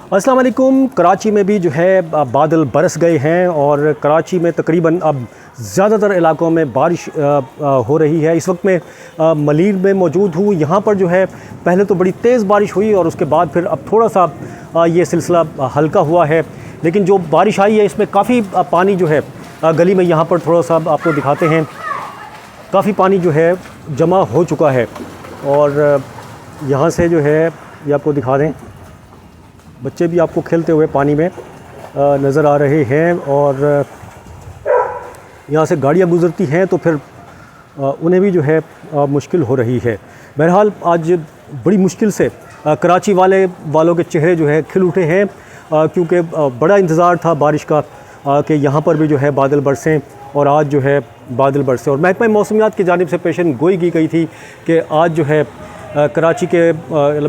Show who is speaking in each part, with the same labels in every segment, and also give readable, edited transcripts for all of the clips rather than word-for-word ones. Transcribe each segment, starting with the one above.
Speaker 1: अस्सलाम वालेकुम। कराची में भी जो है बादल बरस गए हैं और कराची में तकरीबन अब ज़्यादातर इलाकों में बारिश हो रही है। इस वक्त मैं मलीर में मौजूद हूँ। यहाँ पर जो है पहले तो बड़ी तेज़ बारिश हुई और उसके बाद फिर अब थोड़ा सा ये सिलसिला हल्का हुआ है, लेकिन जो बारिश आई है इसमें काफ़ी पानी जो है गली में यहाँ पर थोड़ा सा आपको दिखाते हैं, काफ़ी पानी जो है जमा हो चुका है। और यहाँ से जो है ये आपको दिखा दें, बच्चे भी आपको खेलते हुए पानी में नज़र आ रहे हैं और यहाँ से गाड़ियाँ गुज़रती हैं तो फिर उन्हें भी जो है मुश्किल हो रही है। बहरहाल आज बड़ी मुश्किल से कराची वालों के चेहरे जो है खिल उठे हैं, क्योंकि बड़ा इंतज़ार था बारिश का कि यहाँ पर भी जो है बादल बरसें और आज जो है बादल बरसे। और महकमा मौसमियात की जानिब से पेशन गोई की गई थी कि आज जो है कराची के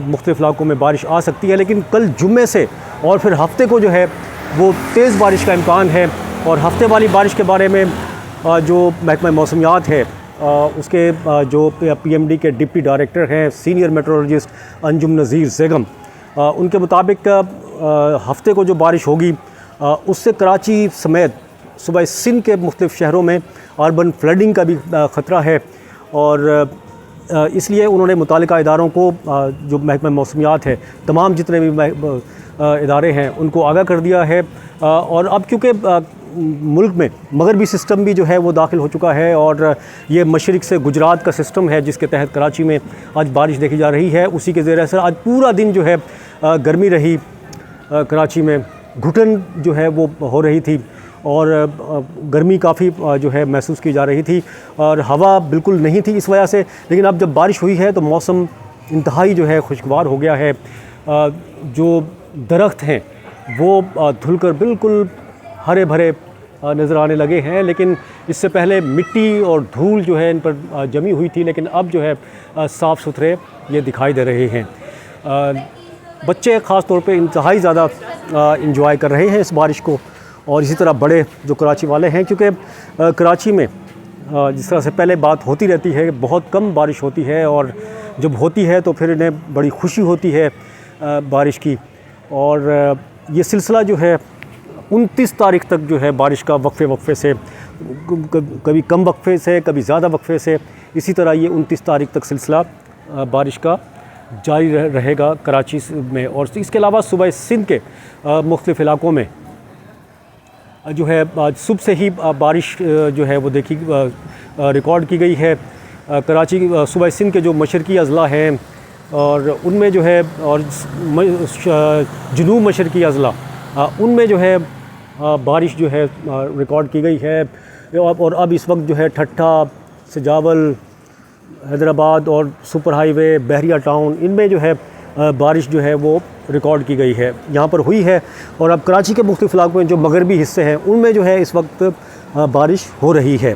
Speaker 1: मुख्तलिफ़ इलाकों में बारिश आ सकती है, लेकिन कल जुम्मे से और फिर हफ्ते को जो है वो तेज़ बारिश का इम्कान है। और हफ्ते वाली बारिश के बारे में जो महकमा मौसमियात है उसके जो PMD के डिप्टी डायरेक्टर हैं सीनियर मेट्रोलॉजिस्ट अंजुम नज़ीर ज़ेगम, उनके मुताबिक हफ्ते को जो बारिश होगी उससे कराची समेत सूबा सिंध के मुख्तलिफ़ शहरों में अर्बन फ्लडिंग का भी ख़तरा है। और इसलिए उन्होंने मुतालिका इदारों को, जो महकमा मौसमियात है, तमाम जितने भी इदारे हैं उनको आगाह कर दिया है। और अब क्योंकि मुल्क में मगरबी सिस्टम भी जो है वो दाखिल हो चुका है और ये मशरिक़ से गुजरात का सिस्टम है जिसके तहत कराची में आज बारिश देखी जा रही है, उसी के ज़ेर असर आज पूरा दिन जो है गर्मी रही। कराची में घुटन जो है वो हो रही थी और गर्मी काफ़ी जो है महसूस की जा रही थी और हवा बिल्कुल नहीं थी इस वजह से। लेकिन अब जब बारिश हुई है तो मौसम इंतहाई जो है खुशगवार हो गया है। जो दरख्त हैं वो धुलकर बिल्कुल हरे भरे नज़र आने लगे हैं, लेकिन इससे पहले मिट्टी और धूल जो है इन पर जमी हुई थी, लेकिन अब जो है साफ़ सुथरे ये दिखाई दे रहे हैं। बच्चे ख़ास तौर पे इंतहाई ज़्यादा इंजॉय कर रहे हैं इस बारिश को, और इसी तरह बड़े जो कराची वाले हैं, क्योंकि कराची में जिस तरह से पहले बात होती रहती है बहुत कम बारिश होती है और जब होती है तो फिर इन्हें बड़ी खुशी होती है बारिश की। और ये सिलसिला जो है 29 तारीख तक जो है बारिश का वक्फे से, कभी कम वक्फे से कभी ज़्यादा वक्फे से, इसी तरह ये 29 तारीख तक सिलसिला बारिश का जारी रहेगा कराची में। और इसके अलावा सूबा सिंध के मुख्तलिफ़ इलाक़ों में जो है आज सुबह से ही बारिश जो है वो रिकॉर्ड की गई है। कराची सूबा सिंध के जो मशरक़ी अज़ला हैं और उनमें जो है, और जनूब मशरक़ी अज़ला उनमें जो है बारिश जो है रिकॉर्ड की गई है। और अब इस वक्त जो है ठट्ठा, सजावल, हैदराबाद और सुपर हाईवे, बहरिया टाउन, इनमें जो है बारिश जो है वो रिकॉर्ड की गई है, यहाँ पर हुई है। और अब कराची के मुख्तलिफ़ इलाक़ों में जो मगरबी हिस्से हैं उनमें जो है इस वक्त बारिश हो रही है।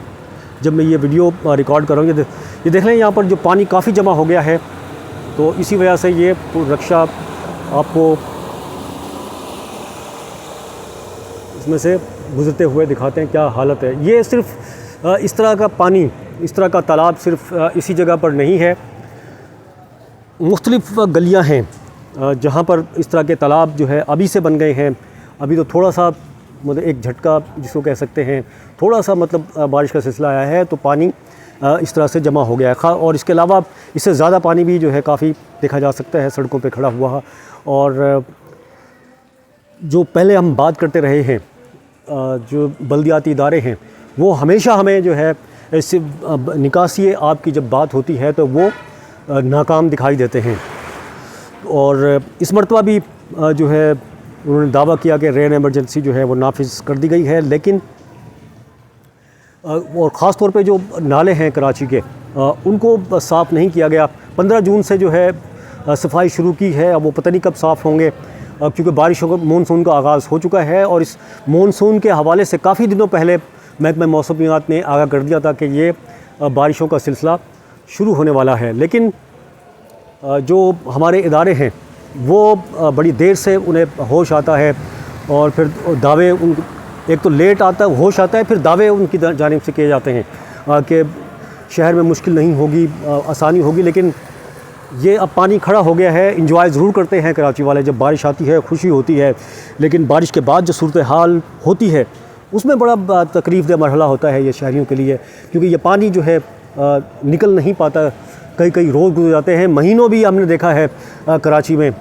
Speaker 1: जब मैं ये वीडियो रिकॉर्ड कर रहा हूँ, ये देख लें यहाँ पर जो पानी काफ़ी जमा हो गया है, तो इसी वजह से ये रक्षा आपको इसमें से गुज़रते हुए दिखाते हैं क्या हालत है। ये सिर्फ़ इस तरह का पानी, इस तरह का तालाब सिर्फ़ इसी जगह पर नहीं है, मुख्तलिफ़ गलियाँ हैं जहाँ पर इस तरह के तालाब जो है अभी से बन गए हैं। अभी तो थोड़ा सा मतलब एक झटका जिसको कह सकते हैं, थोड़ा सा मतलब बारिश का सिलसिला आया है तो पानी इस तरह से जमा हो गया है। और इसके अलावा इससे ज़्यादा पानी भी जो है काफ़ी देखा जा सकता है सड़कों पे खड़ा हुआ। और जो पहले हम बात करते रहे हैं, जो बल्दियाती इदारे हैं वो हमेशा हमें जो है ऐसे निकासी आब की जब बात होती है तो वो नाकाम दिखाई देते हैं। और इस मरतबा भी जो है उन्होंने दावा किया कि रेन एमरजेंसी जो है वो नाफिज कर दी गई है, लेकिन और ख़ास तौर पे जो नाले हैं कराची के उनको साफ़ नहीं किया गया। 15 जून से जो है सफाई शुरू की है, अब वो पता नहीं कब साफ़ होंगे, क्योंकि बारिशों का मानसून का आगाज़ हो चुका है। और इस मानसून के हवाले से काफ़ी दिनों पहले महकमा मौसमियात ने आगाह कर दिया था कि ये बारिशों का सिलसिला शुरू होने वाला है, लेकिन जो हमारे इदारे हैं वो बड़ी देर से उन्हें होश आता है और फिर दावे एक तो लेट आता है, होश आता है, फिर दावे उनकी जानिब से किए जाते हैं कि शहर में मुश्किल नहीं होगी, आसानी होगी, लेकिन ये अब पानी खड़ा हो गया है। इंजॉय ज़रूर करते हैं कराची वाले, जब बारिश आती है खुशी होती है, लेकिन बारिश के बाद जो सूरत हाल होती है उसमें बड़ा तकलीफ़देह मरहला होता है ये शहरियों के लिए, क्योंकि ये पानी जो है निकल नहीं पाता। कई कई रोज़ गुजर जाते हैं, महीनों भी हमने देखा है कराची में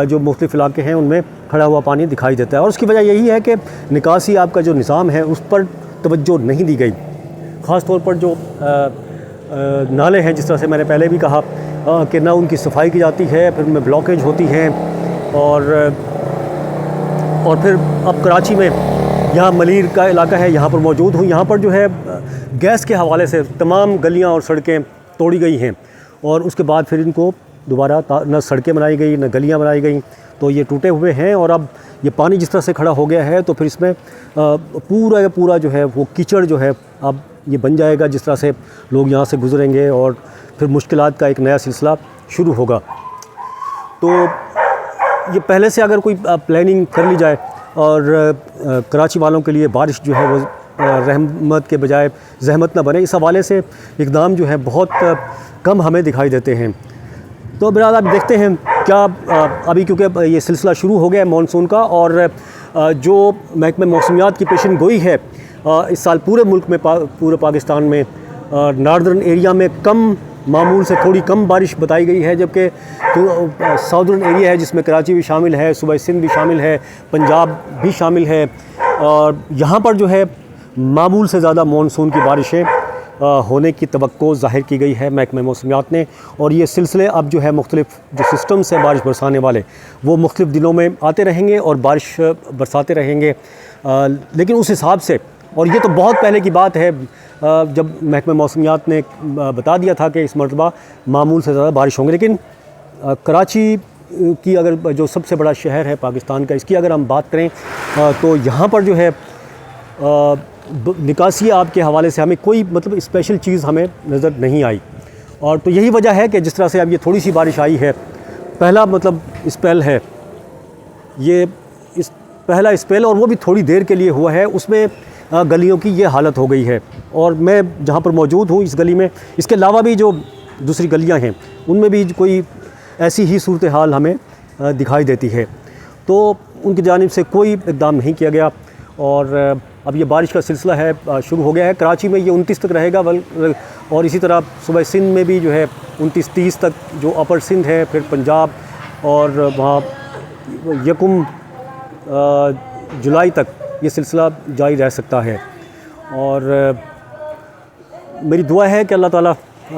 Speaker 1: जो मुख्तलिफ़ इलाके हैं उनमें खड़ा हुआ पानी दिखाई देता है। और उसकी वजह यही है कि निकासी आपका जो निज़ाम है उस पर तवज्जो नहीं दी गई। ख़ास तौर पर जो नाले हैं, जिस तरह से मैंने पहले भी कहा कि ना उनकी सफाई की जाती है, फिर उनमें ब्लॉकेज होती हैं। और फिर अब कराची में यहाँ मलीर का इलाका है, यहाँ पर मौजूद हूँ। यहाँ पर जो है गैस के हवाले से तमाम गलियाँ और सड़कें तोड़ी गई हैं, और उसके बाद फिर इनको दोबारा न सड़कें बनाई गई न गलियाँ बनाई गई, तो ये टूटे हुए हैं। और अब ये पानी जिस तरह से खड़ा हो गया है तो फिर इसमें पूरा का पूरा जो है वो कीचड़ जो है अब ये बन जाएगा, जिस तरह से लोग यहाँ से गुजरेंगे और फिर मुश्किलात का एक नया सिलसिला शुरू होगा। तो ये पहले से अगर कोई प्लानिंग कर ली जाए और कराची वालों के लिए बारिश जो है वो रहमत के बजाय ज़हमत ना बने, इस हवाले से इक़दाम जो है बहुत कम हमें दिखाई देते हैं। तो बहरहाल आप देखते हैं क्या अभी, क्योंकि ये सिलसिला शुरू हो गया है मानसून का, और जो महकमे मौसमियात की पेशन गोई है इस साल पूरे मुल्क में पूरे पाकिस्तान में नॉर्दर्न एरिया में कम मामूल से थोड़ी कम बारिश बताई गई है, जबकि जो साउदर्न एरिया है जिसमें कराची भी शामिल है, सूबा सिंध भी शामिल है, पंजाब भी शामिल है, और यहाँ पर जो है मामूल से ज़्यादा मानसून की बारिशें होने की तवक्को ज़ाहिर की गई है महकमे मौसमियात ने। और ये सिलसिले अब जो है मुख्तलिफ़ जो सिस्टम्स हैं बारिश बरसाने वाले वो मुख्तलिफ़ दिनों में आते रहेंगे और बारिश बरसाते रहेंगे, लेकिन उस हिसाब से, और ये तो बहुत पहले की बात है जब महकमे मौसमियात ने बता दिया था कि इस मरतबा मामूल से ज़्यादा बारिश होंगी, लेकिन कराची की अगर जो सबसे बड़ा शहर है पाकिस्तान का, इसकी अगर हम बात करें तो यहाँ पर जो है निकासी आपके हवाले से हमें कोई मतलब स्पेशल चीज़ हमें नज़र नहीं आई। और तो यही वजह है कि जिस तरह से अब ये थोड़ी सी बारिश आई है, पहला मतलब स्पेल है ये, इस पहला स्पेल, और वो भी थोड़ी देर के लिए हुआ है, उसमें गलियों की ये हालत हो गई है। और मैं जहाँ पर मौजूद हूँ इस गली में, इसके अलावा भी जो दूसरी गलियाँ हैं उनमें भी कोई ऐसी ही सूरत हाल हमें दिखाई देती है। तो उनकी जानिब से कोई इक़दाम नहीं किया गया, और अब ये बारिश का सिलसिला है शुरू हो गया है। कराची में ये 29 तक रहेगा, और इसी तरह सूबा सिंध में भी जो है 29-30 तक जो अपर सिंध है, फिर पंजाब और वहाँ 1 जुलाई तक ये सिलसिला जारी रह सकता है। और मेरी दुआ है कि अल्लाह ताला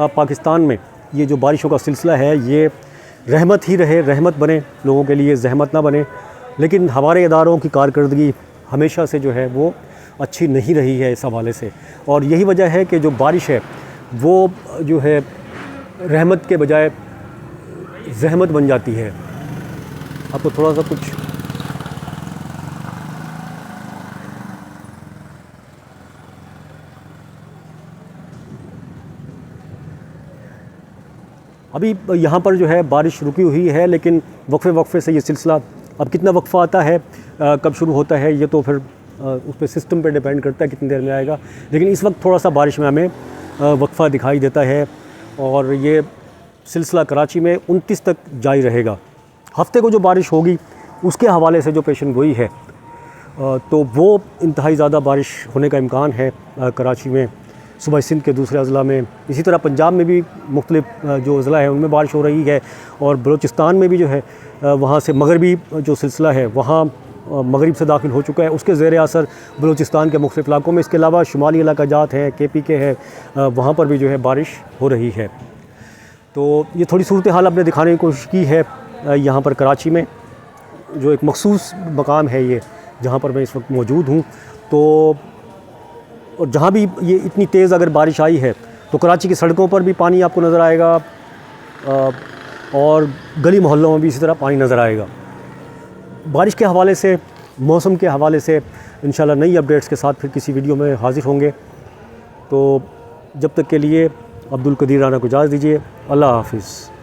Speaker 1: पाकिस्तान में ये जो बारिशों का सिलसिला है ये रहमत ही रहे, रहमत बने लोगों के लिए, ज़हमत ना बने। लेकिन हमारे इदारों की कारकर्दगी हमेशा से जो है वो अच्छी नहीं रही है इस हवाले से, और यही वजह है कि जो बारिश है वो जो है रहमत के बजाय ज़हमत बन जाती है। आपको थोड़ा सा कुछ अभी यहाँ पर जो है बारिश रुकी हुई है, लेकिन वक्फे से ये सिलसिला अब कितना वक्फ़ा आता है, कब शुरू होता है, ये तो फिर उस पर सिस्टम पे डिपेंड करता है कितनी देर में आएगा। लेकिन इस वक्त थोड़ा सा बारिश में हमें वक्फ़ा दिखाई देता है, और ये सिलसिला कराची में 29 तक जारी रहेगा। हफ्ते को जो बारिश होगी उसके हवाले से जो पेशन गोई है तो वो इंतहाई ज़्यादा बारिश होने का इम्कान है कराची में, सूबा सिंध के दूसरे अज़ला में, इसी तरह पंजाब में भी मुख्तलिफ़ जो अज़ला है उनमें बारिश हो रही है, और बलूचिस्तान में भी जो है वहाँ से मगरबी जो सिलसिला है वहाँ मगरिब से दाखिल हो चुका है, उसके ज़ेर असर बलूचिस्तान के मुख्तलिफ़ इलाकों में। इसके अलावा शुमाली इलाका जात है, KP के है, वहाँ पर भी जो है बारिश हो रही है। तो ये थोड़ी सूरत हाल आपने दिखाने की कोशिश की है यहाँ पर कराची में, जो एक मखसूस मकाम है ये जहाँ पर मैं इस वक्त मौजूद हूँ। तो और जहाँ भी ये इतनी तेज़ अगर बारिश आई है तो कराची की सड़कों पर भी पानी आपको नज़र आएगा, और गली मोहल्लों में भी इसी तरह पानी नज़र आएगा। बारिश के हवाले से, मौसम के हवाले से इंशाल्लाह नई अपडेट्स के साथ फिर किसी वीडियो में हाज़िर होंगे। तो जब तक के लिए अब्दुल कदीर राना को इजाज़त दीजिए। अल्लाह हाफ़िज़।